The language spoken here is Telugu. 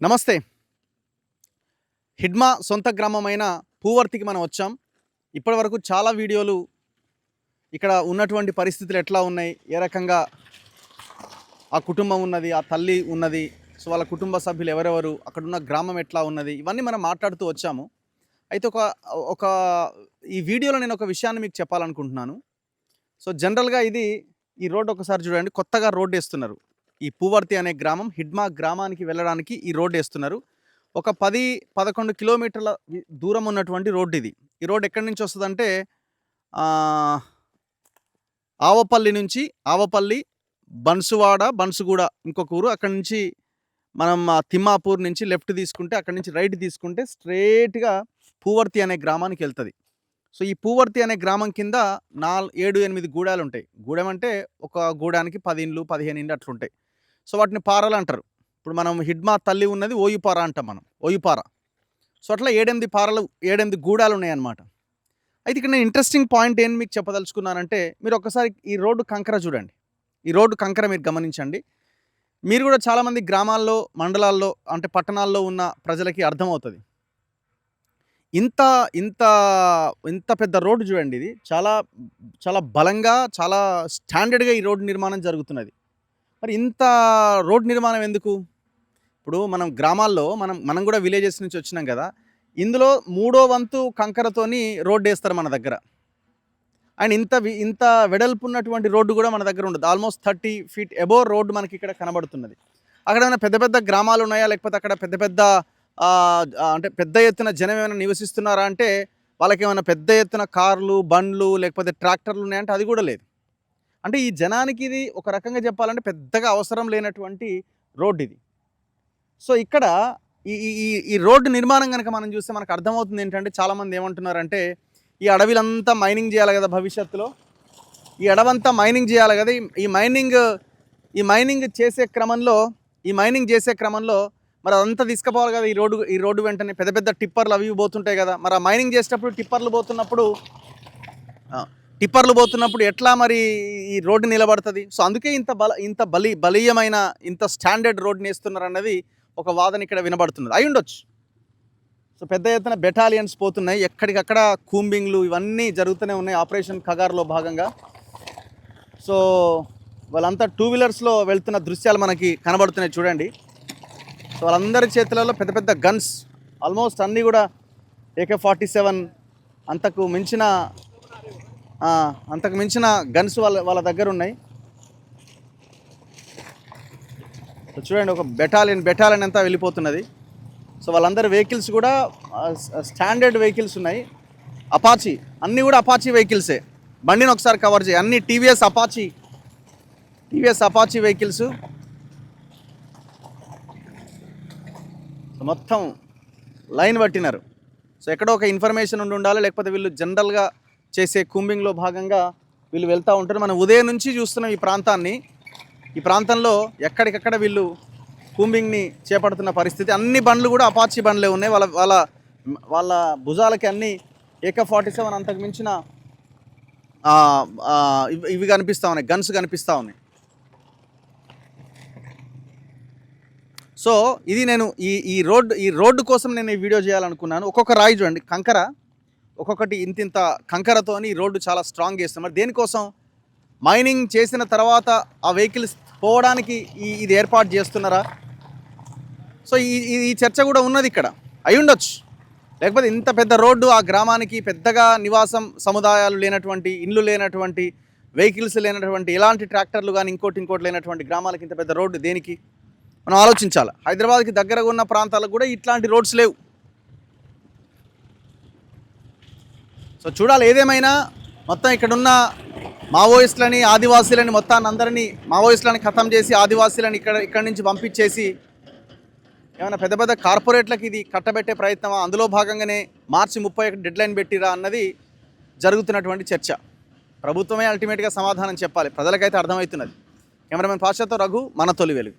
నమస్తే. హిడ్మా సొంత గ్రామమైన పూవర్తికి మనం వచ్చాం. ఇప్పటివరకు చాలా వీడియోలు ఇక్కడ ఉన్నటువంటి పరిస్థితులు ఎట్లా ఉన్నాయి, ఏ రకంగా ఆ కుటుంబం ఉన్నది, ఆ తల్లి ఉన్నది, సో వాళ్ళ కుటుంబ సభ్యులు ఎవరెవరు, అక్కడున్న గ్రామం ఎట్లా ఉన్నది, ఇవన్నీ మనం మాట్లాడుతూ వచ్చాము. అయితే ఒక ఈ వీడియోలో నేను ఒక విషయాన్ని మీకు చెప్పాలనుకుంటున్నాను. సో జనరల్గా ఈ రోడ్డు ఒకసారి చూడండి, కొత్తగా రోడ్డు వేస్తున్నారు. ఈ పూవర్తి అనే గ్రామం హిడ్మా గ్రామానికి వెళ్ళడానికి ఈ రోడ్డు వేస్తున్నారు. ఒక 10-11 కిలోమీటర్ల దూరం ఉన్నటువంటి రోడ్డు ఇది. ఈ రోడ్డు ఎక్కడి నుంచి వస్తుందంటే ఆవపల్లి, బన్సువాడ, బన్సుగూడ ఇంకొక ఊరు. అక్కడి నుంచి మనం తిమ్మాపూర్ నుంచి లెఫ్ట్ తీసుకుంటే, అక్కడి నుంచి రైట్ తీసుకుంటే స్ట్రేట్గా పూవర్తి అనే గ్రామానికి వెళ్తుంది. సో ఈ పూవర్తి అనే గ్రామం కింద 7-8 గూడాలు ఉంటాయి. గూడెం అంటే ఒక గూడానికి 10 ఇండ్లు 15 ఇండ్లు అట్లుంటాయి. సో వాటిని పారలు అంటారు. ఇప్పుడు మనం హిడ్మా తల్లి ఉన్నది ఓయుపార అంటాం మనం, ఓయుపార. సో అట్లా 7-8 పారలు, 7-8 గూడాలు ఉన్నాయన్నమాట. అయితే ఇక్కడ నేను ఇంట్రెస్టింగ్ పాయింట్ ఏం మీకు చెప్పదలుచుకున్నానంటే, మీరు ఒకసారి ఈ రోడ్డు కంకర చూడండి. ఈ రోడ్డు కంకర మీరు గమనించండి. మీరు కూడా చాలామంది గ్రామాల్లో, మండలాల్లో, అంటే పట్టణాల్లో ఉన్న ప్రజలకి అర్థమవుతుంది. ఇంత ఇంత ఇంత పెద్ద రోడ్డు చూడండి. ఇది చాలా చాలా బలంగా, చాలా స్టాండర్డ్గా ఈ రోడ్డు నిర్మాణం జరుగుతున్నది. మరి ఇంత రోడ్ నిర్మాణం ఎందుకు? ఇప్పుడు మనం గ్రామాల్లో మనం కూడా విలేజెస్ నుంచి వచ్చినాం కదా. ఇందులో 3వ వంతు కంకరతోని రోడ్డు వేస్తారు మన దగ్గర. అండ్ ఇంత వెడల్పు ఉన్నటువంటి రోడ్డు కూడా మన దగ్గర ఉండదు. ఆల్మోస్ట్ 30 ఫీట్ అబోవ్ రోడ్డు మనకి ఇక్కడ కనబడుతున్నది. అక్కడ ఏమైనా పెద్ద పెద్ద గ్రామాలు ఉన్నాయా, లేకపోతే అక్కడ పెద్ద పెద్ద అంటే పెద్ద ఎత్తున జనం ఏమైనా నివసిస్తున్నారా అంటే, వాళ్ళకి ఏమైనా పెద్ద ఎత్తున కార్లు, బండ్లు, లేకపోతే ట్రాక్టర్లు ఉన్నాయంటే అది కూడా లేదు. అంటే ఈ జనానికి ఇది ఒక రకంగా చెప్పాలంటే పెద్దగా అవసరం లేనటువంటి రోడ్డు ఇది. సో ఇక్కడ ఈ రోడ్డు నిర్మాణం కనుక మనం చూస్తే మనకు అర్థమవుతుంది ఏంటంటే, చాలామంది ఏమంటున్నారంటే, ఈ అడవిలంతా మైనింగ్ చేయాలి కదా భవిష్యత్తులో, ఈ అడవంతా మైనింగ్ చేయాలి కదా, ఈ మైనింగ్ చేసే క్రమంలో మరి అదంతా తీసుకుపోవాలి కదా ఈ రోడ్డు వెంటనే. పెద్ద పెద్ద టిప్పర్లు అవి పోతుంటాయి కదా. మరి ఆ మైనింగ్ చేసేటప్పుడు టిప్పర్లు పోతున్నప్పుడు ఎట్లా మరి ఈ రోడ్డు నిలబడుతుంది? సో అందుకే ఇంత బలీయమైన, ఇంత స్టాండర్డ్ రోడ్డుని వేస్తున్నారు అన్నది ఒక వాదన ఇక్కడ వినబడుతున్నది. అయి ఉండొచ్చు. సో పెద్ద ఎత్తున బెటాలియన్స్ పోతున్నాయి, ఎక్కడికక్కడ కూంబింగ్లు ఇవన్నీ జరుగుతూనే ఉన్నాయి ఆపరేషన్ కగార్లో భాగంగా. సో వాళ్ళంతా 2 వీలర్స్లో వెళ్తున్న దృశ్యాలు మనకి కనబడుతున్నాయి చూడండి. సో వాళ్ళందరి చేతులలో పెద్ద పెద్ద గన్స్, ఆల్మోస్ట్ అన్నీ కూడా AK-47 అంతకు మించిన గన్స్ వాళ్ళ దగ్గర ఉన్నాయి. సో చూడండి, ఒక బెటాలియన్ అంతా వెళ్ళిపోతున్నది. సో వాళ్ళందరి వెహికల్స్ కూడా స్టాండర్డ్ వెహికల్స్ ఉన్నాయి. అపాచీ, అన్నీ కూడా అపాచీ వెహికల్సే. బండిని ఒకసారి కవర్ చేయి, అన్ని టీవీఎస్ అపాచీ వెహికల్స్. సో మొత్తం లైన్ పట్టినారు. సో ఎక్కడో ఒక ఇన్ఫర్మేషన్ ఉండాలి, లేకపోతే వీళ్ళు జనరల్గా చేసే కూంబింగ్లో భాగంగా వీళ్ళు వెళ్తూ ఉంటారు. మనం ఉదయం నుంచి చూస్తున్నాం ఈ ప్రాంతంలో ఎక్కడికక్కడ వీళ్ళు కూంబింగ్ని చేపడుతున్న పరిస్థితి. అన్ని బండ్లు కూడా అపాచీ బండ్లే ఉన్నాయి. వాళ్ళ భుజాలకి అన్ని AK-47 అంతకు మించిన ఇవి కనిపిస్తూ ఉన్నాయి, గన్స్ కనిపిస్తూ ఉన్నాయి. సో ఇది నేను ఈ రోడ్డు కోసం నేను ఈ వీడియో చేయాలనుకున్నాను. ఒక్కొక్క రాయి చూడండి, కంకర ఒక్కొక్కటి ఇంత కంకరతోని ఈ రోడ్డు చాలా స్ట్రాంగ్ చేస్తాం. మరి దేనికోసం? మైనింగ్ చేసిన తర్వాత ఆ వెహికల్స్ పోవడానికి ఇది ఏర్పాటు చేస్తున్నారా? సో ఈ చర్చ కూడా ఉన్నది ఇక్కడ. అయి ఉండొచ్చు. లేకపోతే ఇంత పెద్ద రోడ్డు ఆ గ్రామానికి, పెద్దగా నివాసం సముదాయాలు లేనటువంటి, ఇండ్లు లేనటువంటి, వెహికల్స్ లేనటువంటి, ఎలాంటి ట్రాక్టర్లు కానీ ఇంకోటి లేనటువంటి గ్రామాలకి ఇంత పెద్ద రోడ్డు దేనికి? మనం ఆలోచించాలి. హైదరాబాద్కి దగ్గరగా ఉన్న ప్రాంతాలకు కూడా ఇట్లాంటి రోడ్స్ లేవు. సో చూడాలి. ఏదేమైనా మొత్తం ఇక్కడున్న మావోయిస్టులని, ఆదివాసీలని, అందరినీ మావోయిస్టులని ఖతం చేసి ఆదివాసీలని ఇక్కడి నుంచి పంపించేసి ఏమైనా పెద్ద పెద్ద కార్పొరేట్లకు ఇది కట్టబెట్టే ప్రయత్నమా? అందులో భాగంగానే మార్చి 31 డెడ్లైన్ పెట్టిరా అన్నది జరుగుతున్నటువంటి చర్చ. ప్రభుత్వమే అల్టిమేట్గా సమాధానం చెప్పాలి. ప్రజలకైతే అర్థమవుతున్నది. కెమెరామెన్ పాషాతో రఘు, మన తొలి వెలుగు.